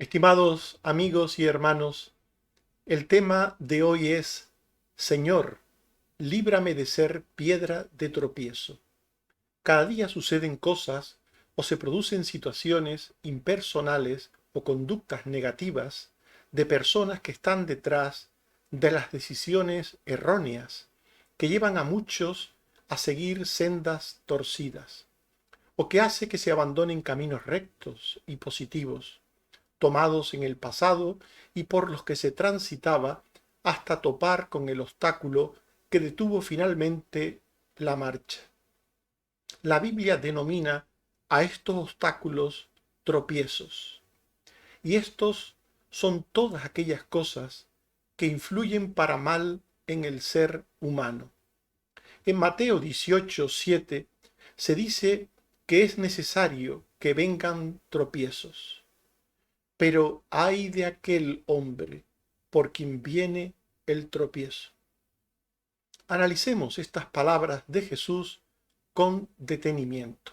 Estimados amigos y hermanos, el tema de hoy es: Señor, líbrame de ser piedra de tropiezo. Cada día suceden cosas o se producen situaciones impersonales o conductas negativas de personas que están detrás de las decisiones erróneas que llevan a muchos a seguir sendas torcidas, o que hace que se abandonen caminos rectos y positivos tomados en el pasado y por los que se transitaba hasta topar con el obstáculo que detuvo finalmente la marcha. La Biblia denomina a estos obstáculos tropiezos, y estos son todas aquellas cosas que influyen para mal en el ser humano. En Mateo 18:7 se dice que es necesario que vengan tropiezos. Pero ay de aquel hombre por quien viene el tropiezo. Analicemos estas palabras de Jesús con detenimiento.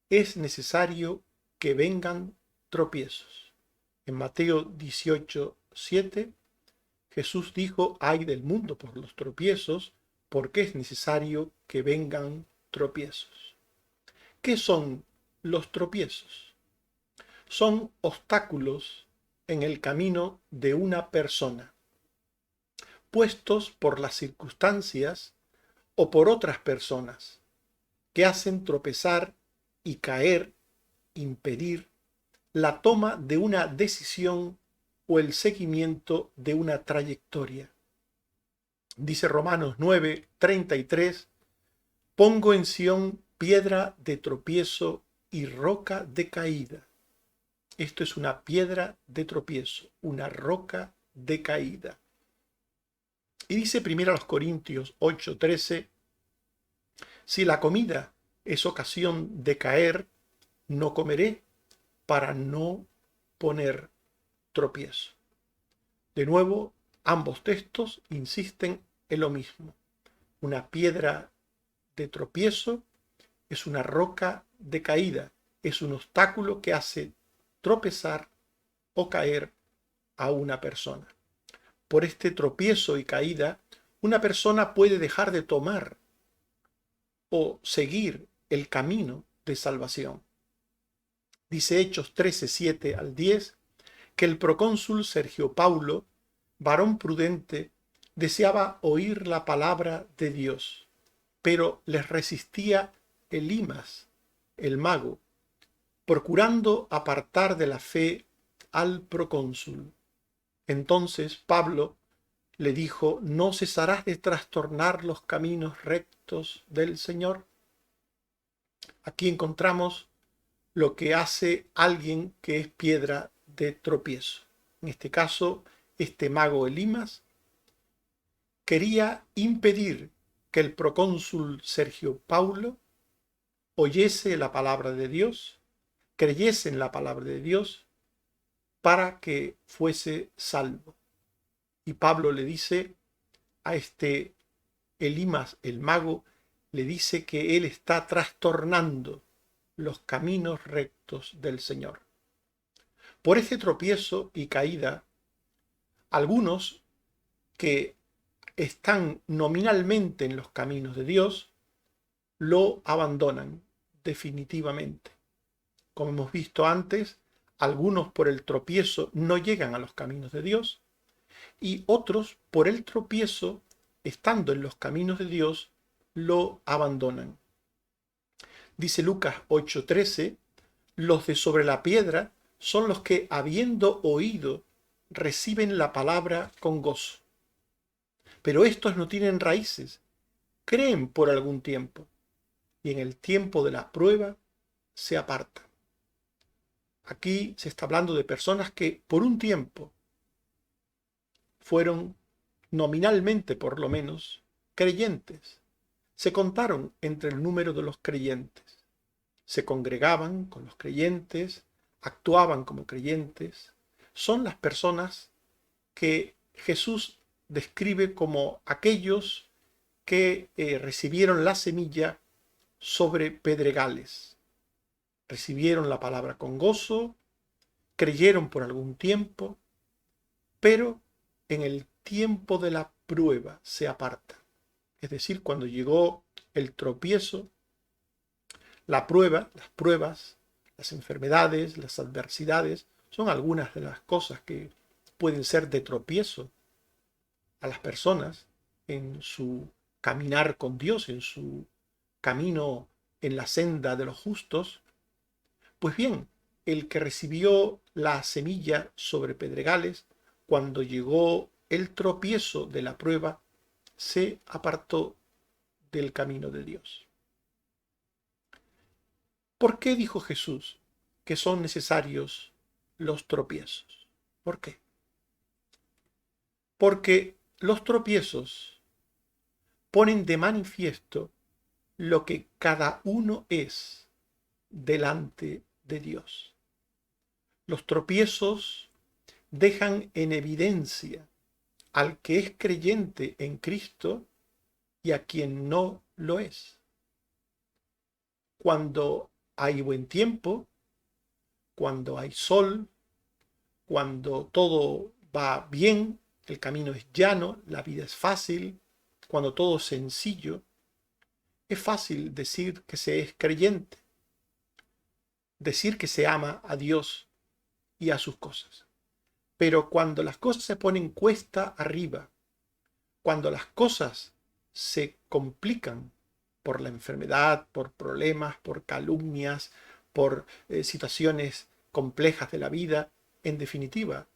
Es necesario que vengan tropiezos. En Mateo 18:7, Jesús dijo: ay del mundo por los tropiezos, porque es necesario que vengan tropiezos. ¿Qué son los tropiezos? Son obstáculos en el camino de una persona, puestos por las circunstancias o por otras personas, que hacen tropezar y caer, impedir la toma de una decisión o el seguimiento de una trayectoria. Dice Romanos 9:33, pongo en Sión piedra de tropiezo y roca de caída. Esto es una piedra de tropiezo, una roca de caída. Y dice 1 Corintios 8:13, si la comida es ocasión de caer, no comeré para no poner tropiezo. De nuevo, ambos textos insisten en lo mismo. Una piedra de tropiezo es una roca de caída, es un obstáculo que hace tropezar o caer a una persona. Por este tropiezo y caída, una persona puede dejar de tomar o seguir el camino de salvación. Dice Hechos 13:7 al 10, que el procónsul Sergio Paulo, varón prudente, deseaba oír la palabra de Dios, pero les resistía Elimas, el mago, procurando apartar de la fe al procónsul. Entonces Pablo le dijo: ¿no cesarás de trastornar los caminos rectos del Señor? Aquí encontramos lo que hace alguien que es piedra de tropiezo. En este caso, este mago Elimas quería impedir que el procónsul Sergio Paulo oyese la palabra de Dios, creyese en la palabra de Dios, para que fuese salvo. Y Pablo le dice a este Elimas, el mago, le dice que él está trastornando los caminos rectos del Señor. Por este tropiezo y caída, algunos que están nominalmente en los caminos de Dios lo abandonan definitivamente. Como hemos visto antes, algunos por el tropiezo no llegan a los caminos de Dios y otros por el tropiezo, estando en los caminos de Dios, lo abandonan. Dice Lucas 8:13, los de sobre la piedra son los que, habiendo oído, reciben la palabra con gozo. Pero estos no tienen raíces, creen por algún tiempo, y en el tiempo de la prueba se apartan. Aquí se está hablando de personas que por un tiempo fueron, nominalmente por lo menos, creyentes. Se contaron entre el número de los creyentes. Se congregaban con los creyentes, actuaban como creyentes. Son las personas que Jesús describe como aquellos que recibieron la semilla sobre pedregales. Recibieron la palabra con gozo creyeron por algún tiempo, pero en el tiempo de la prueba se apartan. Es decir, cuando llegó el tropiezo, la prueba, las pruebas, las enfermedades, las adversidades, son algunas de las cosas que pueden ser de tropiezo a las personas en su caminar con Dios, en su camino en la senda de los justos. Pues bien, el que recibió la semilla sobre pedregales, cuando llegó el tropiezo de la prueba, se apartó del camino de Dios. ¿Por qué dijo Jesús que son necesarios los tropiezos? ¿Por qué? Porque los tropiezos ponen de manifiesto lo que cada uno es delante de Dios. Los tropiezos dejan en evidencia al que es creyente en Cristo y a quien no lo es. Cuando hay buen tiempo, cuando hay sol, cuando todo va bien, el camino es llano, la vida es fácil, cuando todo es sencillo, es fácil decir que se es creyente, decir que se ama a Dios y a sus cosas. Pero cuando las cosas se ponen cuesta arriba, cuando las cosas se complican por la enfermedad, por problemas, por calumnias, por situaciones complejas de la vida, en definitiva,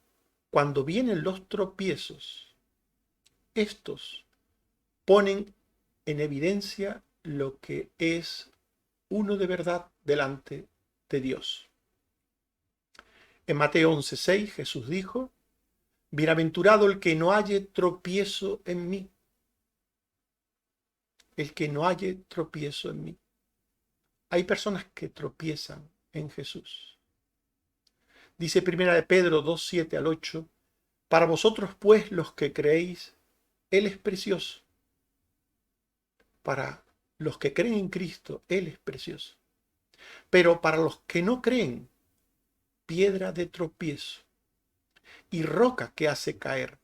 cuando vienen los tropiezos, estos ponen en evidencia lo que es uno de verdad delante de Dios. En Mateo 11:6 Jesús dijo: bienaventurado el que no halle tropiezo en mí. El que no halle tropiezo en mí. Hay personas que tropiezan en Jesús. Dice 1 de Pedro 2:7 al 8: para vosotros pues los que creéis, Él es precioso. Para los que creen en Cristo, Él es precioso. Pero para los que no creen, piedra de tropiezo y roca que hace caer,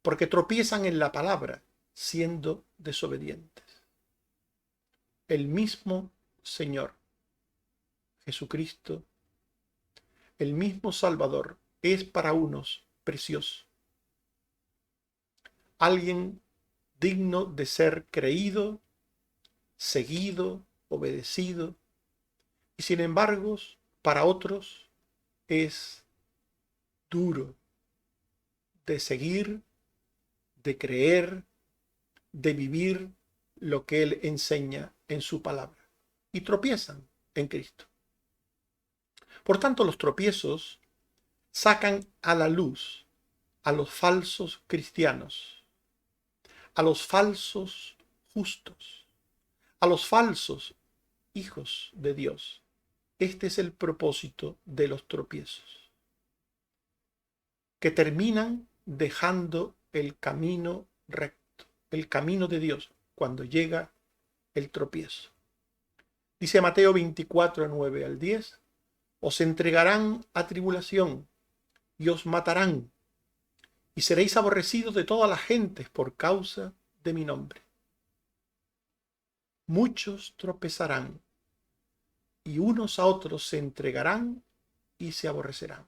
porque tropiezan en la palabra, siendo desobedientes. El mismo Señor Jesucristo, el mismo Salvador, es para unos precioso. Alguien digno de ser creído, seguido, obedecido, y sin embargo, para otros es duro de seguir, de creer, de vivir lo que Él enseña en su palabra. Y tropiezan en Cristo. Por tanto, los tropiezos sacan a la luz a los falsos cristianos, a los falsos justos, a los falsos hijos de Dios. Este es el propósito de los tropiezos, que terminan dejando el camino recto, el camino de Dios, cuando llega el tropiezo. Dice Mateo 24, 9 al 10, os entregarán a tribulación y os matarán, y seréis aborrecidos de todas las gentes por causa de mi nombre. Muchos tropezarán, y unos a otros se entregarán y se aborrecerán.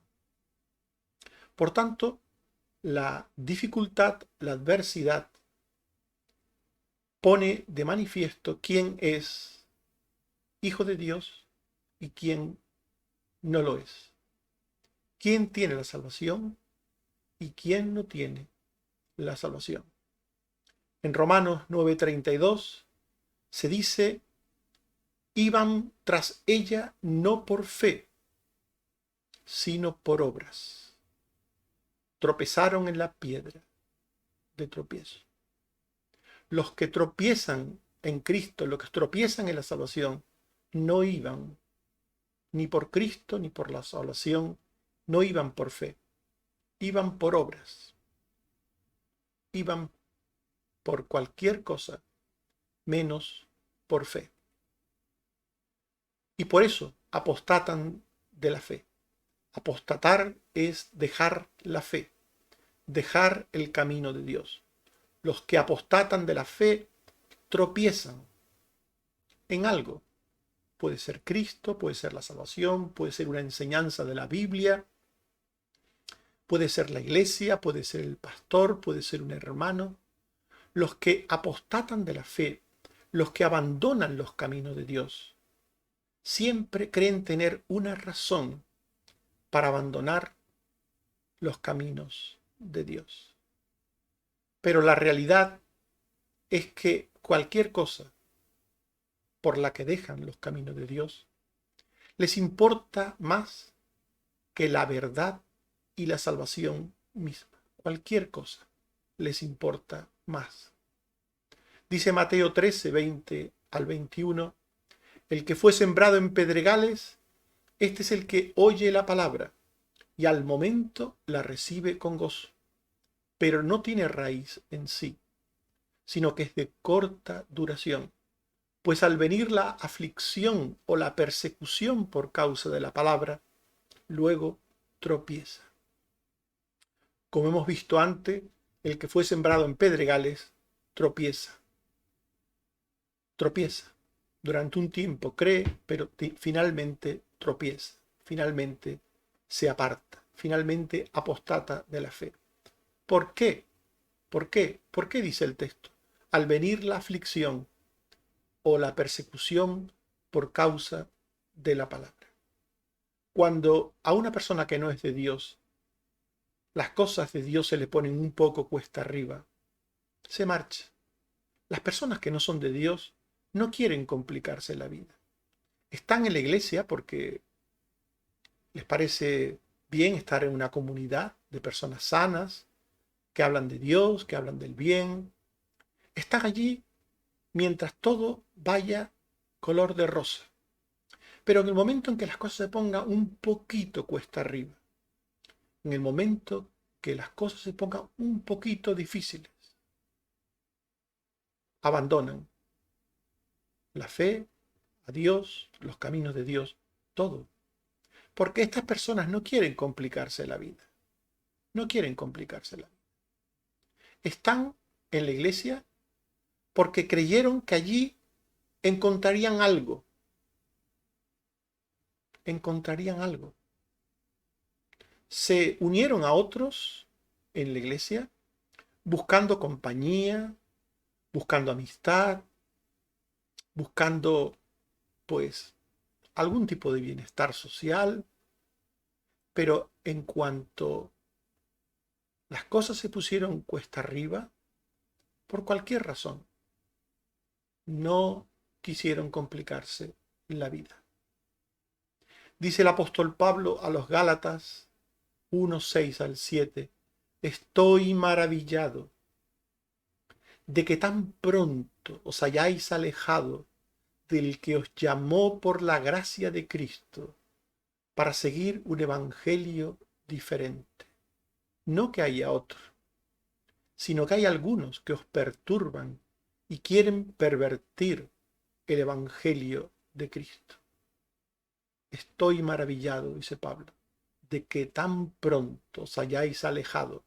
Por tanto, la dificultad, la adversidad, pone de manifiesto quién es hijo de Dios y quién no lo es. Quién tiene la salvación y quién no tiene la salvación. En Romanos 9:32 se dice: iban tras ella no por fe, sino por obras. Tropezaron en la piedra de tropiezo. Los que tropiezan en Cristo, los que tropiezan en la salvación, no iban ni por Cristo ni por la salvación, no iban por fe, iban por obras, iban por cualquier cosa menos por fe. Y por eso apostatan de la fe. Apostatar es dejar la fe, dejar el camino de Dios. Los que apostatan de la fe tropiezan en algo. Puede ser Cristo, puede ser la salvación, puede ser una enseñanza de la Biblia, puede ser la iglesia, puede ser el pastor, puede ser un hermano. Los que apostatan de la fe, los que abandonan los caminos de Dios, siempre creen tener una razón para abandonar los caminos de Dios. Pero la realidad es que cualquier cosa por la que dejan los caminos de Dios les importa más que la verdad y la salvación misma. Cualquier cosa les importa más. Dice Mateo 13, 20 al 21, el que fue sembrado en pedregales, este es el que oye la palabra y al momento la recibe con gozo, pero no tiene raíz en sí, sino que es de corta duración, pues al venir la aflicción o la persecución por causa de la palabra, luego tropieza. Como hemos visto antes, el que fue sembrado en pedregales tropieza. Tropieza. Durante un tiempo cree, pero finalmente tropieza. Finalmente se aparta. Finalmente apostata de la fe. ¿Por qué? ¿Por qué? ¿Por qué dice el texto? Al venir la aflicción o la persecución por causa de la palabra. Cuando a una persona que no es de Dios, las cosas de Dios se le ponen un poco cuesta arriba, se marcha. Las personas que no son de Dios no quieren complicarse la vida. Están en la iglesia porque les parece bien estar en una comunidad de personas sanas, que hablan de Dios, que hablan del bien. Están allí mientras todo vaya color de rosa. Pero en el momento en que las cosas se pongan un poquito cuesta arriba, en el momento que las cosas se pongan un poquito difíciles, abandonan la fe, a Dios, los caminos de Dios, todo. Porque estas personas no quieren complicarse la vida. No quieren complicarse la vida. Están en la iglesia porque creyeron que allí encontrarían algo. Encontrarían algo. Se unieron a otros en la iglesia buscando compañía, buscando amistad, buscando pues algún tipo de bienestar social, pero en cuanto las cosas se pusieron cuesta arriba, por cualquier razón, no quisieron complicarse la vida. Dice el apóstol Pablo a los Gálatas 1, 6 al 7, estoy maravillado de que tan pronto os hayáis alejado del que os llamó por la gracia de Cristo para seguir un evangelio diferente. No que haya otro, sino que hay algunos que os perturban y quieren pervertir el evangelio de Cristo. Estoy maravillado, dice Pablo, de que tan pronto os hayáis alejado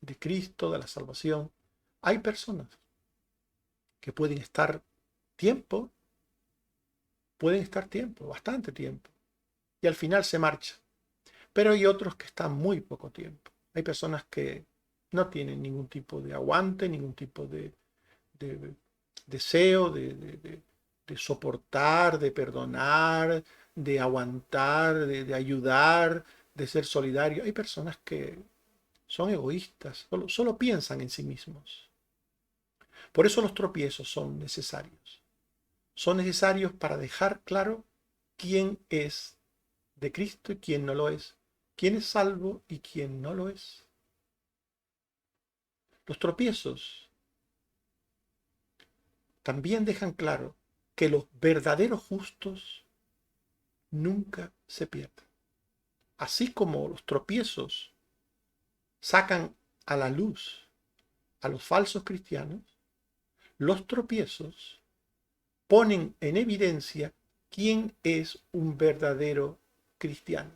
de Cristo, de la salvación. Hay personas que pueden estar tiempo, bastante tiempo, y al final se marchan. Pero hay otros que están muy poco tiempo. Hay personas que no tienen ningún tipo de aguante, ningún tipo de deseo de soportar, de perdonar, de aguantar, de ayudar, de ser solidario. Hay personas que son egoístas, solo piensan en sí mismos. Por eso los tropiezos son necesarios. Son necesarios para dejar claro quién es de Cristo y quién no lo es, quién es salvo y quién no lo es. Los tropiezos también dejan claro que los verdaderos justos nunca se pierden. Así como los tropiezos sacan a la luz a los falsos cristianos, los tropiezos ponen en evidencia quién es un verdadero cristiano.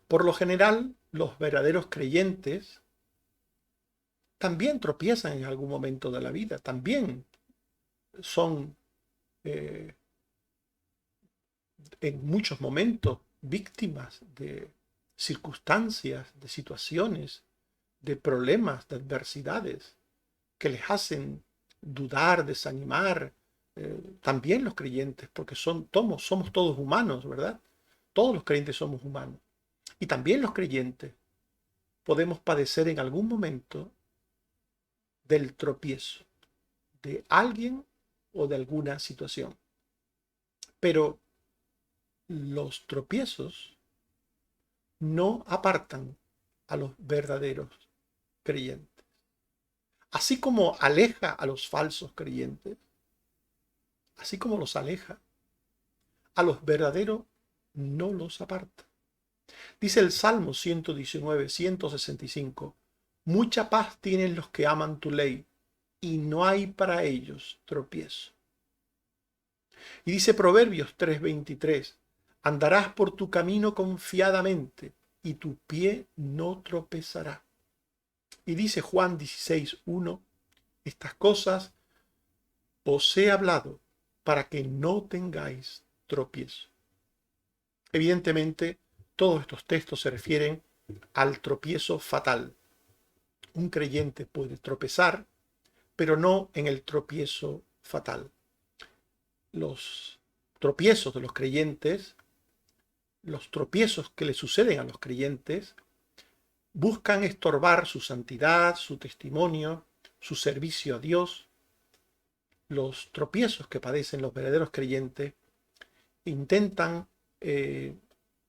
Por lo general, los verdaderos creyentes también tropiezan en algún momento de la vida, también son eh, en muchos momentos víctimas de circunstancias, de situaciones, de problemas, de adversidades que les hacen dudar, desanimar. También los creyentes, porque somos todos humanos, ¿verdad? Todos los creyentes somos humanos. Y también los creyentes podemos padecer en algún momento del tropiezo de alguien o de alguna situación. Pero los tropiezos no apartan a los verdaderos creyentes. Así como aleja a los falsos creyentes, así como los aleja, a los verdaderos no los aparta. Dice el Salmo 119, 165, mucha paz tienen los que aman tu ley, y no hay para ellos tropiezo. Y dice Proverbios 3:23, andarás por tu camino confiadamente, y tu pie no tropezará. Y dice Juan 16:1, estas cosas os he hablado para que no tengáis tropiezo. Evidentemente, todos estos textos se refieren al tropiezo fatal. Un creyente puede tropezar, pero no en el tropiezo fatal. Los tropiezos de los creyentes, los tropiezos que le suceden a los creyentes, buscan estorbar su santidad, su testimonio, su servicio a Dios. Los tropiezos que padecen los verdaderos creyentes intentan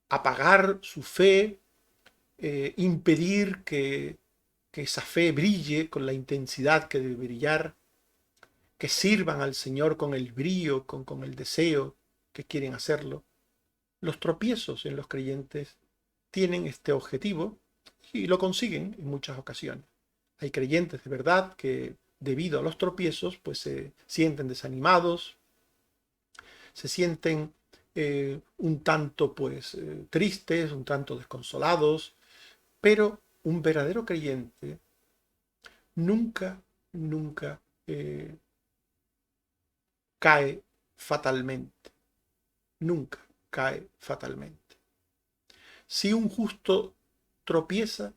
apagar su fe, impedir que esa fe brille con la intensidad que debe brillar, que sirvan al Señor con el brío, con el deseo que quieren hacerlo. Los tropiezos en los creyentes tienen este objetivo y lo consiguen en muchas ocasiones. Hay creyentes de verdad que debido a los tropiezos pues se sienten desanimados, se sienten un tanto tristes, un tanto desconsolados, pero un verdadero creyente nunca, nunca cae fatalmente, nunca cae fatalmente. Si un justo tropieza,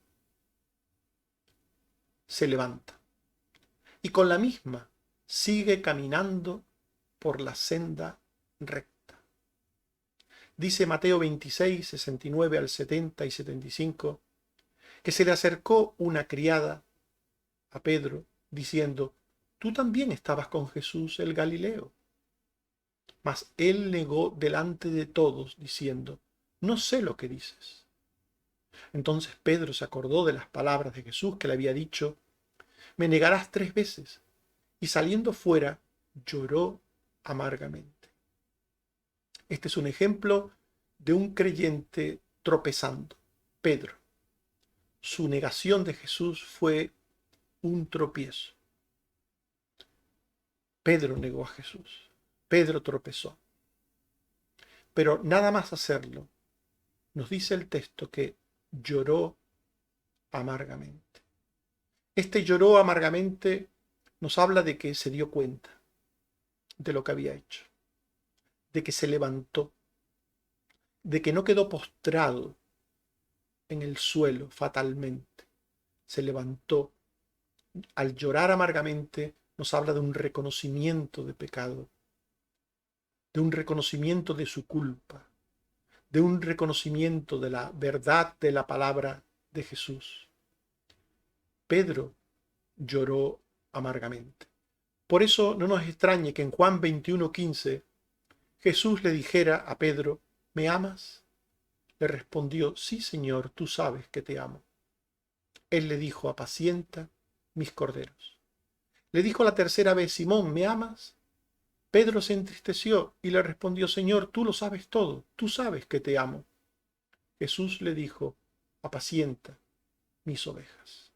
se levanta y con la misma sigue caminando por la senda recta. Dice Mateo 26, 69 al 70 y 75, que se le acercó una criada a Pedro diciendo, tú también estabas con Jesús el Galileo. Mas él negó delante de todos diciendo, no sé lo que dices. Entonces Pedro se acordó de las palabras de Jesús que le había dicho, me negarás 3 veces. Y saliendo fuera, lloró amargamente. Este es un ejemplo de un creyente tropezando, Pedro. Su negación de Jesús fue un tropiezo. Pedro negó a Jesús. Pedro tropezó. Pero nada más hacerlo, nos dice el texto que lloró amargamente. Este lloró amargamente nos habla de que se dio cuenta de lo que había hecho, de que se levantó, de que no quedó postrado en el suelo fatalmente. Se levantó. Al llorar amargamente nos habla de un reconocimiento de pecado, de un reconocimiento de su culpa, de un reconocimiento de la verdad de la palabra de Jesús. Pedro lloró amargamente. Por eso no nos extrañe que en Juan 21:15 Jesús le dijera a Pedro, ¿me amas? Le respondió, sí, Señor, tú sabes que te amo. Él le dijo, apacienta mis corderos. Le dijo la tercera vez, Simón, ¿me amas? Pedro se entristeció y le respondió, Señor, tú lo sabes todo, tú sabes que te amo. Jesús le dijo, apacienta mis ovejas.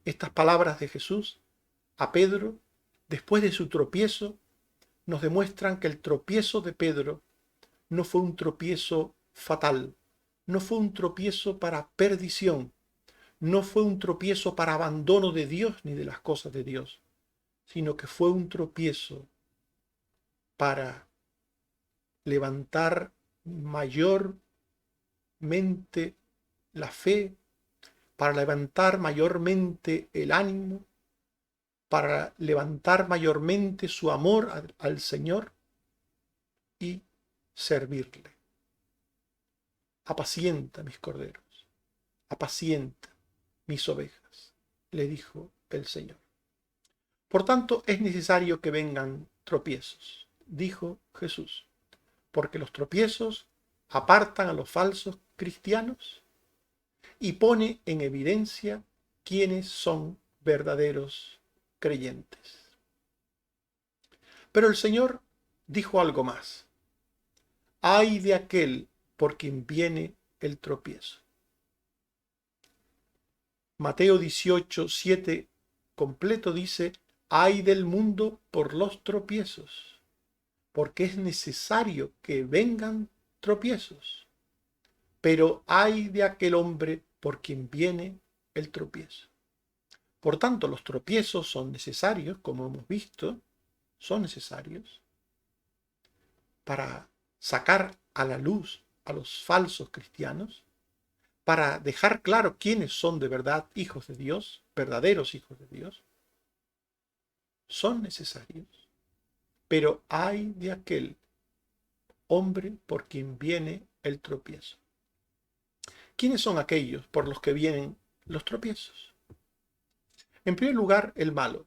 Estas palabras de Jesús a Pedro, después de su tropiezo, nos demuestran que el tropiezo de Pedro no fue un tropiezo fatal, no fue un tropiezo para perdición, no fue un tropiezo para abandono de Dios ni de las cosas de Dios, sino que fue un tropiezo para levantar mayormente la fe, para levantar mayormente el ánimo, para levantar mayormente su amor al Señor y servirle. Apacienta mis corderos, apacienta mis ovejas, le dijo el Señor. Por tanto, es necesario que vengan tropiezos, dijo Jesús, porque los tropiezos apartan a los falsos cristianos y pone en evidencia quiénes son verdaderos creyentes. Pero el Señor dijo algo más. Ay de aquel por quien viene el tropiezo. Mateo 18:7 completo dice, ay del mundo por los tropiezos, porque es necesario que vengan tropiezos. Pero ay de aquel hombre por quien viene el tropiezo. Por tanto, los tropiezos son necesarios, como hemos visto, son necesarios para sacar a la luz a los falsos cristianos, para dejar claro quiénes son de verdad hijos de Dios, verdaderos hijos de Dios. Son necesarios, pero ay de aquel hombre por quien viene el tropiezo. ¿Quiénes son aquellos por los que vienen los tropiezos? En primer lugar, el malo.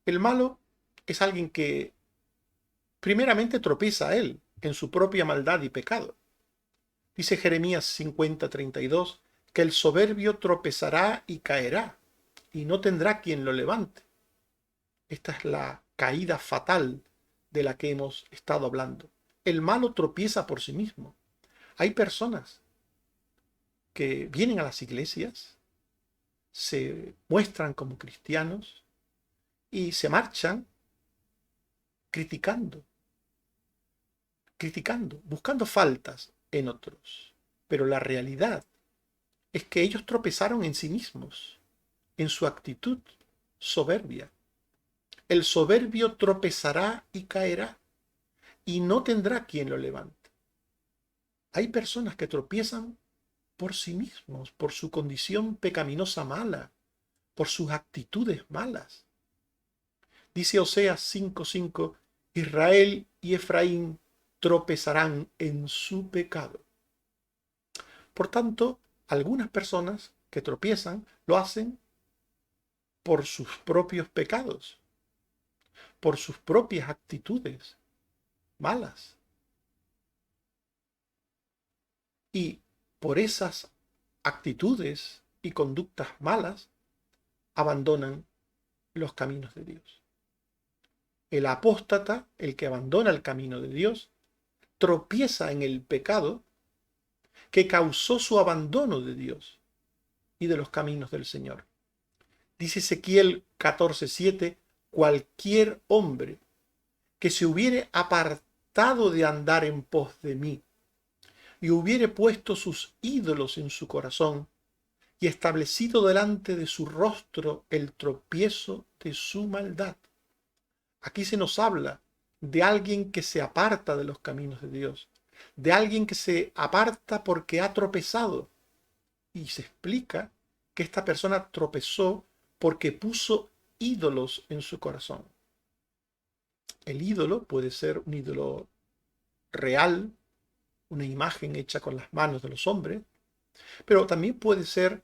El malo es alguien que primeramente tropieza a él en su propia maldad y pecado. Dice Jeremías 50:32 que el soberbio tropezará y caerá, y no tendrá quien lo levante. Esta es la caída fatal de la que hemos estado hablando. El malo tropieza por sí mismo. Hay personas que vienen a las iglesias, se muestran como cristianos y se marchan criticando, buscando faltas en otros. Pero la realidad es que ellos tropezaron en sí mismos, en su actitud soberbia. El soberbio tropezará y caerá, y no tendrá quien lo levante. Hay personas que tropiezan por sí mismos, por su condición pecaminosa mala, por sus actitudes malas. Dice Oseas 5:5, Israel y Efraín tropezarán en su pecado. Por tanto, algunas personas que tropiezan lo hacen por sus propios pecados, por sus propias actitudes malas. Y por esas actitudes y conductas malas abandonan los caminos de Dios. El apóstata, el que abandona el camino de Dios, tropieza en el pecado que causó su abandono de Dios y de los caminos del Señor. Dice Ezequiel 14:7, cualquier hombre que se hubiere apartado de andar en pos de mí y hubiere puesto sus ídolos en su corazón y establecido delante de su rostro el tropiezo de su maldad. Aquí se nos habla de alguien que se aparta de los caminos de Dios, de alguien que se aparta porque ha tropezado. Y se explica que esta persona tropezó porque puso ídolos en su corazón. El ídolo puede ser un ídolo real, una imagen hecha con las manos de los hombres, pero también puede ser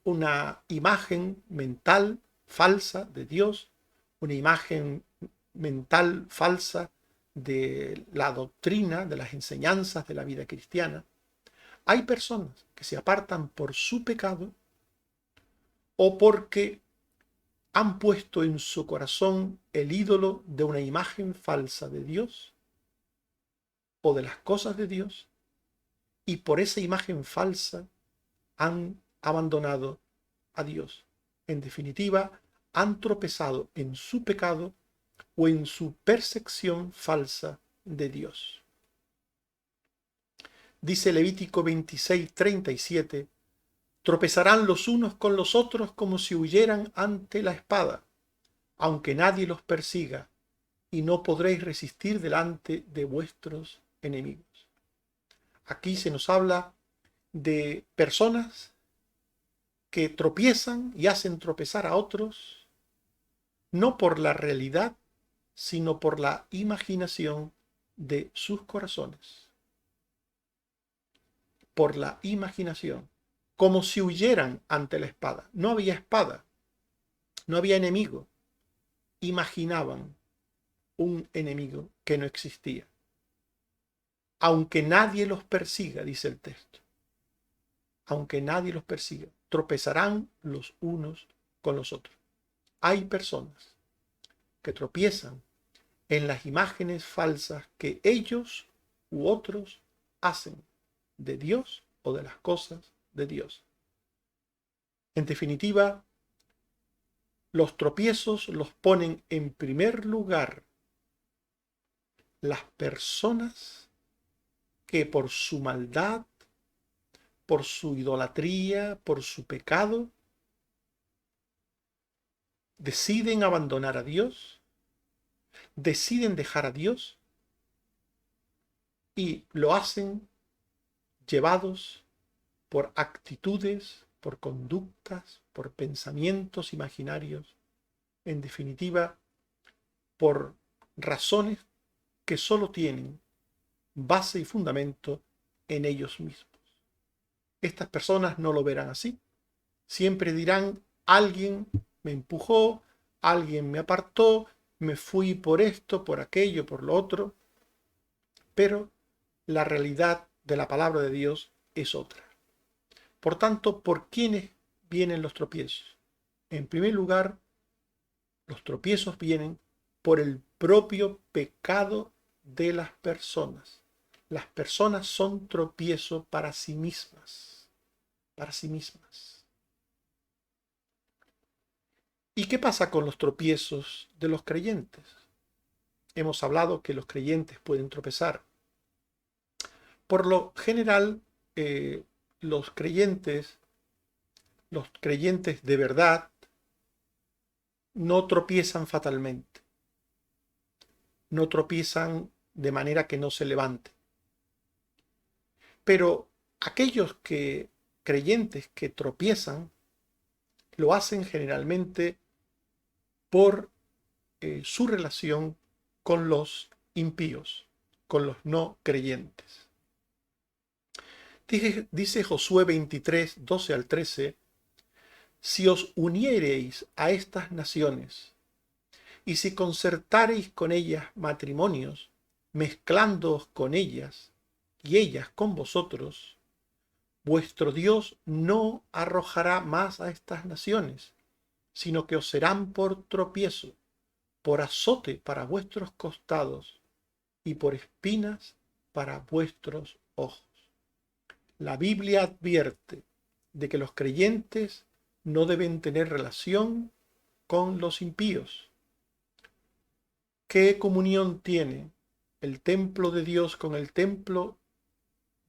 una imagen mental falsa de Dios, una imagen mental falsa de la doctrina, de las enseñanzas de la vida cristiana. Hay personas que se apartan por su pecado o porque han puesto en su corazón el ídolo de una imagen falsa de Dios o de las cosas de Dios, y por esa imagen falsa han abandonado a Dios. En definitiva, han tropezado en su pecado o en su percepción falsa de Dios. Dice Levítico 26:37, tropezarán los unos con los otros como si huyeran ante la espada, aunque nadie los persiga, y no podréis resistir delante de vuestros enemigos. Aquí se nos habla de personas que tropiezan y hacen tropezar a otros, no por la realidad, sino por la imaginación de sus corazones. Por la imaginación, como si huyeran ante la espada. No había espada, no había enemigo. Imaginaban un enemigo que no existía. Aunque nadie los persiga, dice el texto. Aunque nadie los persiga, tropezarán los unos con los otros. Hay personas que tropiezan en las imágenes falsas que ellos u otros hacen de Dios o de las cosas de Dios. En definitiva, los tropiezos los ponen en primer lugar las personas que por su maldad, por su idolatría, por su pecado, deciden abandonar a Dios, deciden dejar a Dios y lo hacen llevados por actitudes, por conductas, por pensamientos imaginarios, en definitiva, por razones que solo tienen base y fundamento en ellos mismos. Estas personas no lo verán así. Siempre dirán, alguien me empujó, alguien me apartó, me fui por esto, por aquello, por lo otro. Pero la realidad de la palabra de Dios es otra. Por tanto, ¿por quiénes vienen los tropiezos? En primer lugar, los tropiezos vienen por el propio pecado de las personas. Las personas son tropiezo para sí mismas. Para sí mismas. ¿Y qué pasa con los tropiezos de los creyentes? Hemos hablado que los creyentes pueden tropezar. Por lo general, los creyentes de verdad, no tropiezan fatalmente. No tropiezan de manera que no se levante. Pero aquellos creyentes que tropiezan, lo hacen generalmente por su relación con los impíos, con los no creyentes. Dice Josué 23, 12 al 13, si os uniereis a estas naciones, y si concertareis con ellas matrimonios, mezclándoos con ellas, y ellas con vosotros, vuestro Dios no arrojará más a estas naciones, sino que os serán por tropiezo, por azote para vuestros costados, y por espinas para vuestros ojos. La Biblia advierte de que los creyentes no deben tener relación con los impíos. ¿Qué comunión tiene el templo de Dios con el templo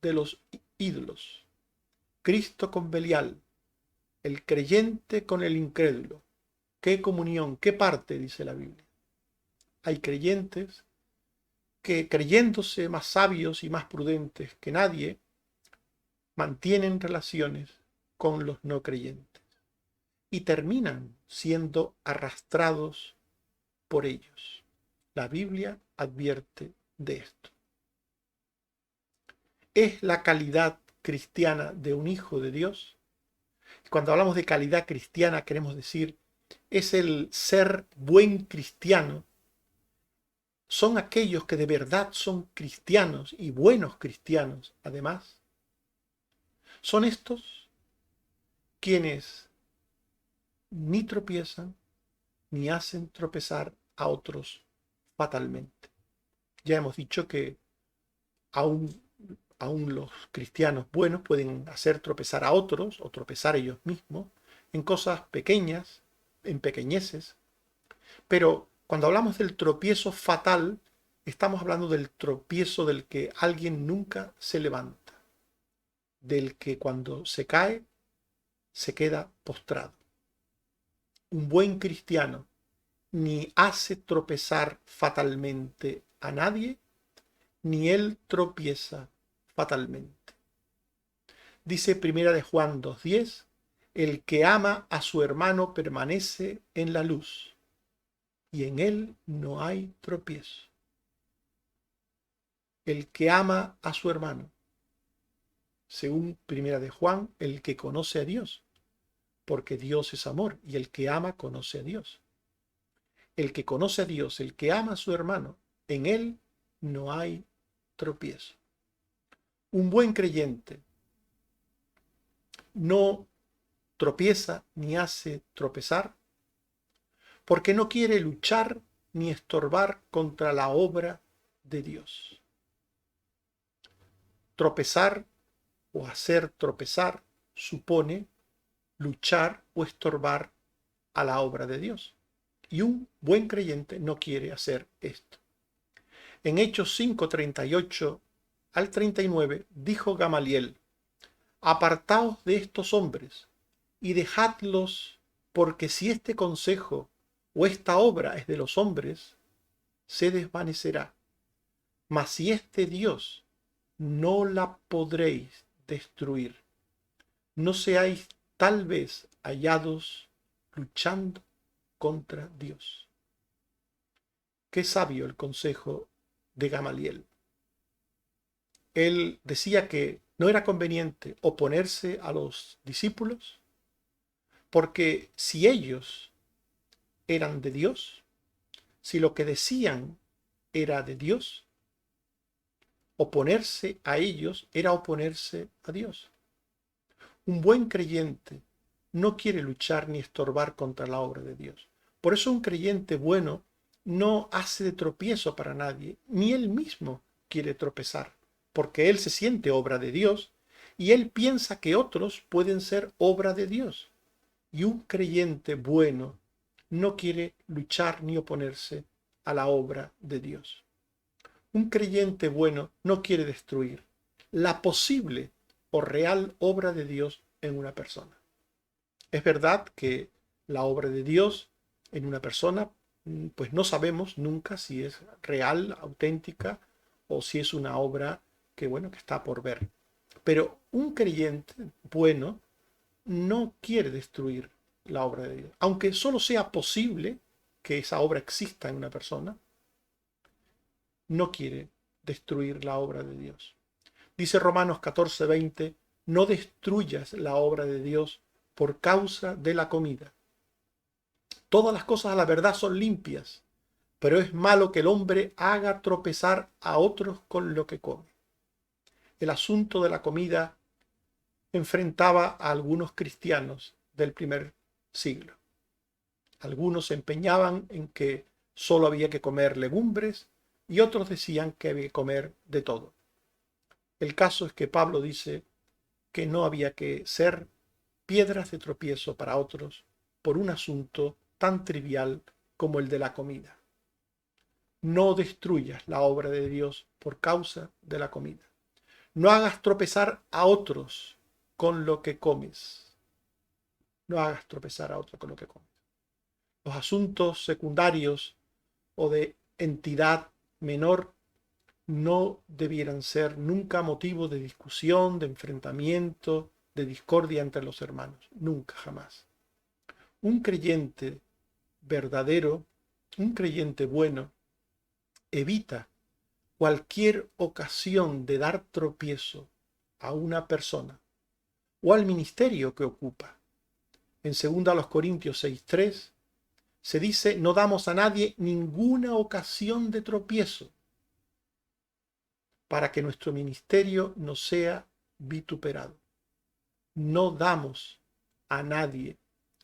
de los ídolos? Cristo con Belial, el creyente con el incrédulo. ¿Qué comunión? ¿Qué parte? Dice la Biblia. Hay creyentes que, creyéndose más sabios y más prudentes que nadie, mantienen relaciones con los no creyentes y terminan siendo arrastrados por ellos. La Biblia advierte de esto. ¿Es la calidad cristiana de un hijo de Dios? Cuando hablamos de calidad cristiana queremos decir, es el ser buen cristiano. Son aquellos que de verdad son cristianos y buenos cristianos, además. Son estos quienes ni tropiezan ni hacen tropezar a otros fatalmente. Ya hemos dicho que aún los cristianos buenos pueden hacer tropezar a otros o tropezar ellos mismos en cosas pequeñas, en pequeñeces, pero cuando hablamos del tropiezo fatal, estamos hablando del tropiezo del que alguien nunca se levanta. del que cuando se cae se queda postrado. Un buen cristiano ni hace tropezar fatalmente a nadie, ni él tropieza fatalmente. Dice Primera de Juan 2:10, el que ama a su hermano permanece en la luz, y en él no hay tropiezo. El que ama a su hermano, según Primera de Juan, el que conoce a Dios, porque Dios es amor, y el que ama conoce a Dios. El que conoce a Dios, el que ama a su hermano, en él no hay tropiezo. Un buen creyente no tropieza ni hace tropezar porque no quiere luchar ni estorbar contra la obra de Dios. Tropezar o hacer tropezar supone luchar o estorbar a la obra de Dios. Y un buen creyente no quiere hacer esto. En Hechos 5:38 al 39 dijo Gamaliel, apartaos de estos hombres y dejadlos, porque si este consejo o esta obra es de los hombres, se desvanecerá. Mas si es de Dios, no la podréis destruir. No seáis tal vez hallados luchando contra Dios. Qué sabio el consejo de Gamaliel. Él decía que no era conveniente oponerse a los discípulos, porque si ellos eran de Dios, si lo que decían era de Dios, oponerse a ellos era oponerse a Dios. Un buen creyente no quiere luchar ni estorbar contra la obra de Dios. Por eso un creyente bueno no hace de tropiezo para nadie, ni él mismo quiere tropezar, porque él se siente obra de Dios y él piensa que otros pueden ser obra de Dios. Y un creyente bueno no quiere luchar ni oponerse a la obra de Dios. Un creyente bueno no quiere destruir la posible o real obra de Dios en una persona. Es verdad que la obra de Dios en una persona, pues no sabemos nunca si es real, auténtica, o si es una obra que, bueno, que está por ver. Pero un creyente bueno no quiere destruir la obra de Dios. Aunque solo sea posible que esa obra exista en una persona, no quiere destruir la obra de Dios. Dice Romanos 14:20, no destruyas la obra de Dios por causa de la comida. Todas las cosas a la verdad son limpias, pero es malo que el hombre haga tropezar a otros con lo que come. El asunto de la comida enfrentaba a algunos cristianos del primer siglo. Algunos se empeñaban en que solo había que comer legumbres y otros decían que había que comer de todo. El caso es que Pablo dice que no había que ser piedras de tropiezo para otros por un asunto tan trivial como el de la comida. No destruyas la obra de Dios por causa de la comida. No hagas tropezar a otros con lo que comes. No hagas tropezar a otros con lo que comes. Los asuntos secundarios o de entidad menor no debieran ser nunca motivo de discusión, de enfrentamiento, de discordia entre los hermanos. Nunca, jamás. Un creyente verdadero, un creyente bueno, evita cualquier ocasión de dar tropiezo a una persona o al ministerio que ocupa. En 2 Corintios 6:3 se dice, no damos a nadie ninguna ocasión de tropiezo para que nuestro ministerio no sea vituperado. No damos a nadie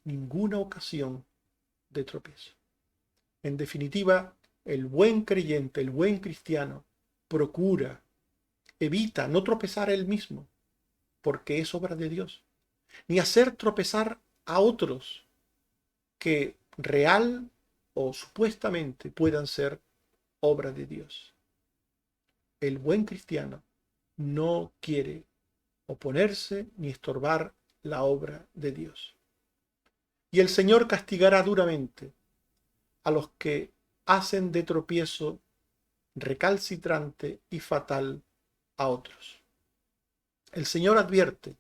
ninguna ocasión de tropiezo. En definitiva, el buen creyente, el buen cristiano, procura, evita no tropezar él mismo, porque es obra de Dios, ni hacer tropezar a otros que real o supuestamente puedan ser obra de Dios. El buen cristiano no quiere oponerse ni estorbar la obra de Dios. Y el Señor castigará duramente a los que hacen de tropiezo recalcitrante y fatal a otros. El Señor advierte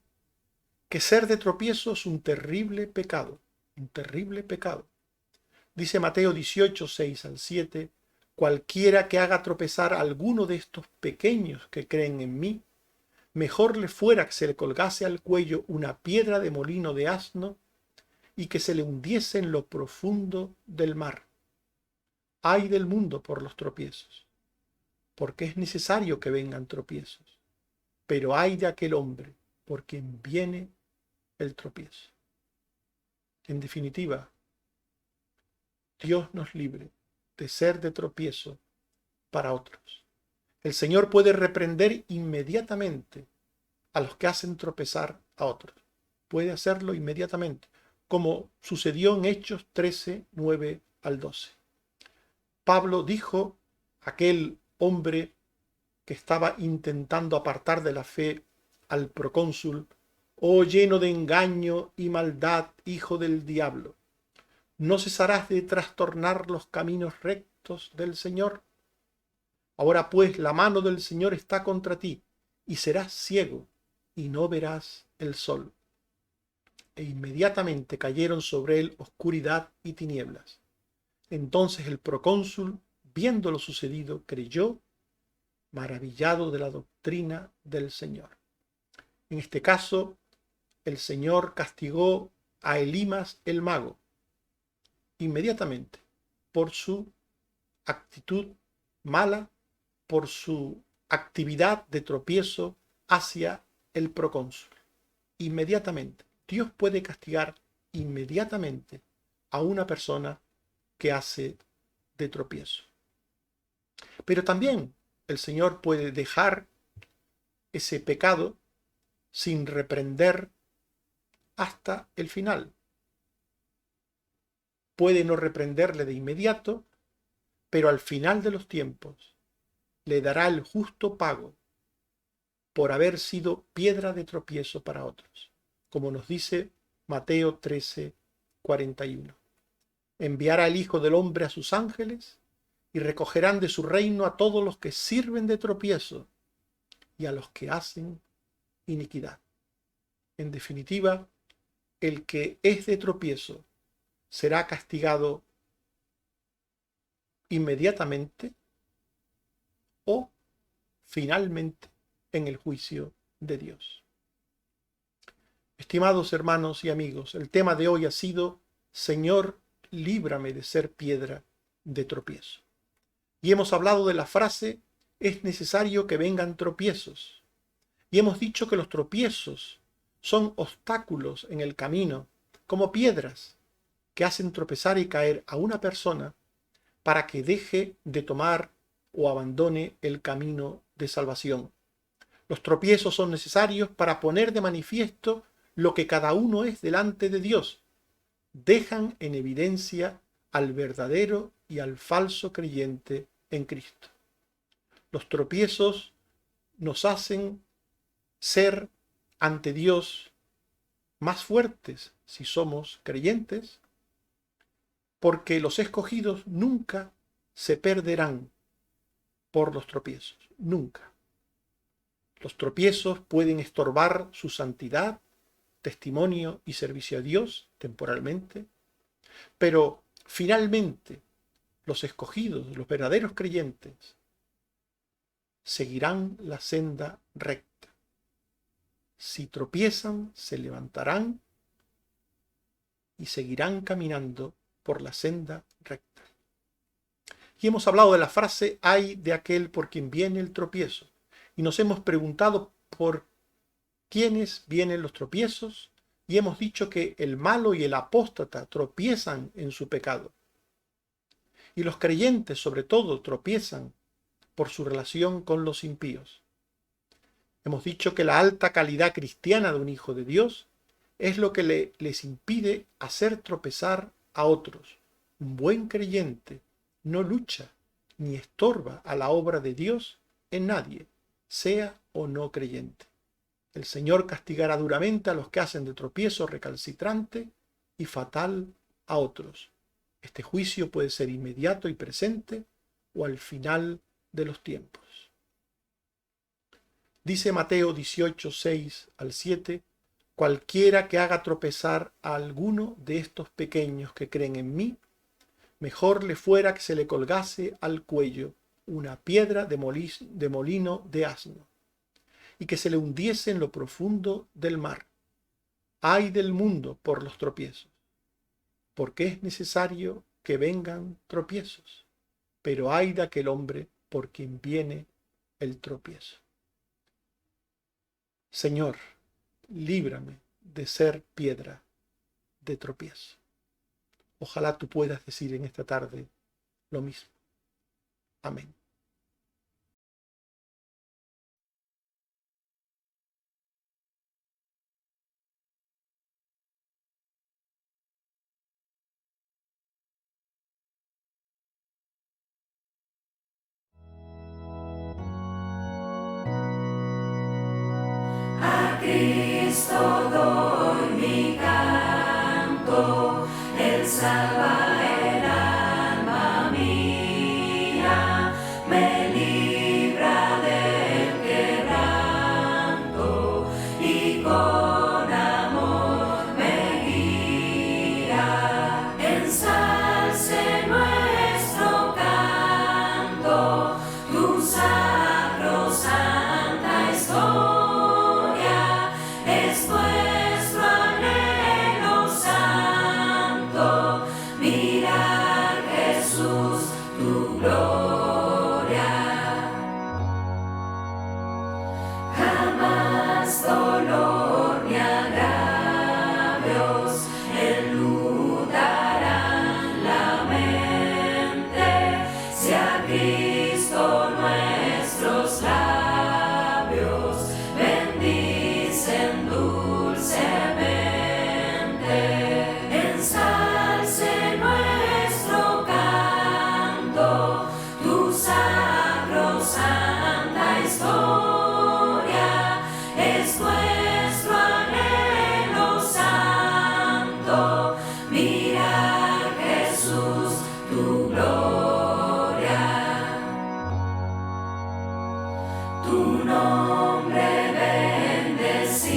que ser de tropiezo es un terrible pecado, un terrible pecado. Dice Mateo 18, 6 al 7, cualquiera que haga tropezar a alguno de estos pequeños que creen en mí, mejor le fuera que se le colgase al cuello una piedra de molino de asno y que se le hundiese en lo profundo del mar. Ay del mundo por los tropiezos, porque es necesario que vengan tropiezos, pero ay de aquel hombre por quien viene el tropiezo. En definitiva, Dios nos libre de ser de tropiezo para otros. El Señor puede reprender inmediatamente a los que hacen tropezar a otros. Puede hacerlo inmediatamente, como sucedió en Hechos 13, 9 al 12. Pablo dijo a aquel hombre que estaba intentando apartar de la fe al procónsul: oh lleno de engaño y maldad, hijo del diablo, ¿no cesarás de trastornar los caminos rectos del Señor? Ahora pues la mano del Señor está contra ti, y serás ciego, y no verás el sol. E inmediatamente cayeron sobre él oscuridad y tinieblas. Entonces el procónsul, viendo lo sucedido, creyó, maravillado de la doctrina del Señor. En este caso, el Señor castigó a Elimas el mago inmediatamente por su actitud mala, por su actividad de tropiezo hacia el procónsul. Inmediatamente. Dios puede castigar inmediatamente a una persona que hace de tropiezo. Pero también el Señor puede dejar ese pecado sin reprender hasta el final. Puede no reprenderle de inmediato, pero al final de los tiempos le dará el justo pago por haber sido piedra de tropiezo para otros, como nos dice Mateo 13, 41. Enviará el Hijo del Hombre a sus ángeles y recogerán de su reino a todos los que sirven de tropiezo y a los que hacen iniquidad. En definitiva, el que es de tropiezo será castigado inmediatamente o finalmente en el juicio de Dios. Estimados hermanos y amigos, el tema de hoy ha sido: Señor, líbrame de ser piedra de tropiezo. Y hemos hablado de la frase: es necesario que vengan tropiezos. Y hemos dicho que los tropiezos son obstáculos en el camino, como piedras que hacen tropezar y caer a una persona para que deje de tomar o abandone el camino de salvación. Los tropiezos son necesarios para poner de manifiesto lo que cada uno es delante de Dios. Dejan en evidencia al verdadero y al falso creyente en Cristo. Los tropiezos nos hacen ser ante Dios más fuertes si somos creyentes, porque los escogidos nunca se perderán por los tropiezos, nunca. Los tropiezos pueden estorbar su santidad, testimonio y servicio a Dios temporalmente, pero finalmente los escogidos, los verdaderos creyentes, seguirán la senda recta. Si tropiezan, se levantarán y seguirán caminando por la senda recta. Y hemos hablado de la frase: ay de aquel por quien viene el tropiezo. Y nos hemos preguntado por quiénes vienen los tropiezos, y hemos dicho que el malo y el apóstata tropiezan en su pecado. Y los creyentes, sobre todo, tropiezan por su relación con los impíos. Hemos dicho que la alta calidad cristiana de un hijo de Dios es lo que les impide hacer tropezar a otros. Un buen creyente no lucha ni estorba a la obra de Dios en nadie, sea o no creyente. El Señor castigará duramente a los que hacen de tropiezo recalcitrante y fatal a otros. Este juicio puede ser inmediato y presente o al final de los tiempos. Dice Mateo 18, 6 al 7, cualquiera que haga tropezar a alguno de estos pequeños que creen en mí, mejor le fuera que se le colgase al cuello una piedra de molino de asno y que se le hundiese en lo profundo del mar. Ay del mundo por los tropiezos, porque es necesario que vengan tropiezos, pero ay de aquel hombre por quien viene el tropiezo. Señor, líbrame de ser piedra de tropiezo. Ojalá tú puedas decir en esta tarde lo mismo. Amén. A Cristo doy mi canto, Él salva el alma mía, me libra del quebranto y con amor me guía. Ensalce nuestro canto, tu sacrosanta historia. Dolor ni agravios enludarán la mente, si a Cristo nuestros labios bendicen dulcemente. Ensalce nuestro canto, tu sacrosanta historia. Es nuestro anhelo santo, mirar Jesús tu gloria. Tu nombre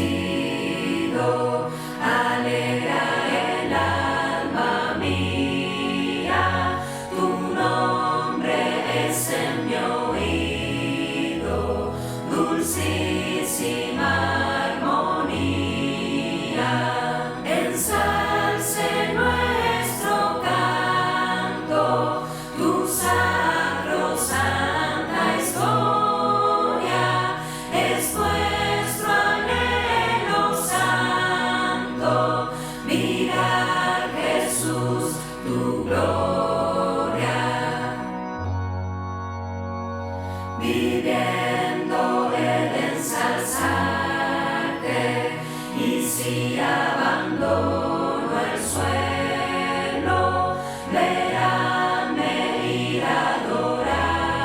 bendecido alegra el alma mía, tu nombre es en mi oído, dulcísima armonía. Ensalce nuestro canto, tu sacrosanta historia. Es nuestro anhelo santo, mirar Jesús tu gloria. Viviendo ensalzarte, y si abandono el suelo, veránme ir a adorarte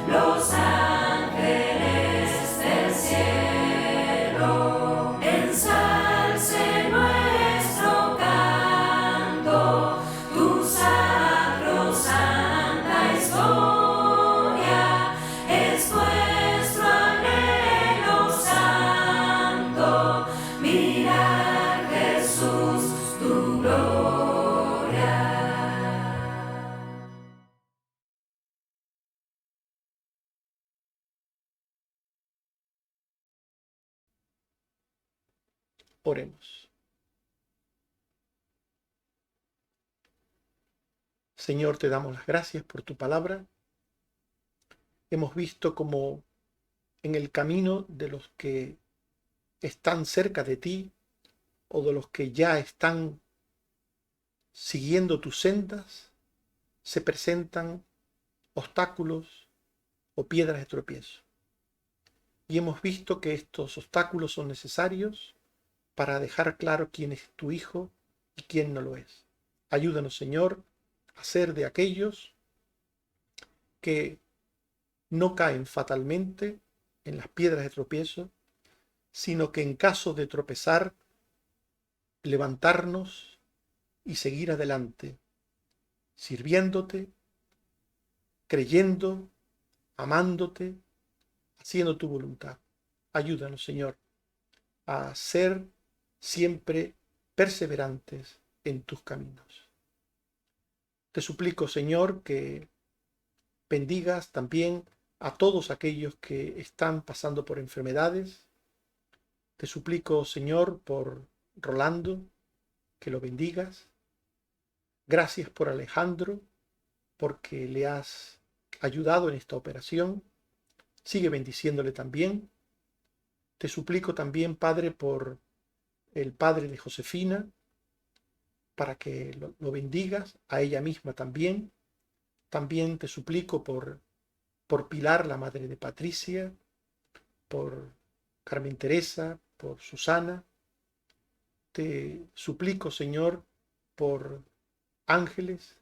los ángeles del cielo. Ensalce nuestro canto, tu sacrosanta historia. Es nuestro anhelo santo, mirar Jesús tu gloria. Oremos. Señor, te damos las gracias por tu palabra. Hemos visto como en el camino de los que están cerca de ti o de los que ya están siguiendo tus sendas, se presentan obstáculos o piedras de tropiezo. Y hemos visto que estos obstáculos son necesarios para dejar claro quién es tu Hijo y quién no lo es. Ayúdanos, Señor, a ser de aquellos que no caen fatalmente en las piedras de tropiezo, sino que en caso de tropezar, levantarnos y seguir adelante, sirviéndote, creyendo, amándote, haciendo tu voluntad. Ayúdanos, Señor, a ser siempre perseverantes en tus caminos. Te suplico, Señor, que bendigas también a todos aquellos que están pasando por enfermedades. Te suplico, Señor, por Rolando, que lo bendigas. Gracias por Alejandro, porque le has ayudado en esta operación. Sigue bendiciéndole también. Te suplico también, Padre, por el padre de Josefina, para que lo bendigas, a ella misma también. También te suplico por Pilar, la madre de Patricia, por Carmen Teresa, por Susana. Te suplico, Señor, por Ángeles,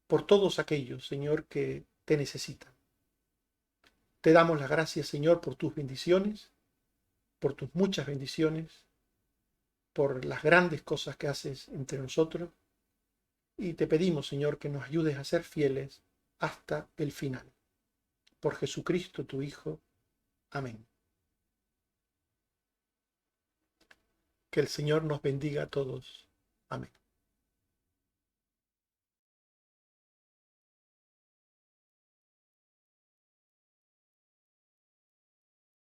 por todos aquellos, Señor, que te necesitan. Te damos las gracias, Señor, por tus bendiciones, por tus muchas bendiciones, por las grandes cosas que haces entre nosotros. Y te pedimos, Señor, que nos ayudes a ser fieles hasta el final. Por Jesucristo, tu Hijo. Amén. Que el Señor nos bendiga a todos. Amén.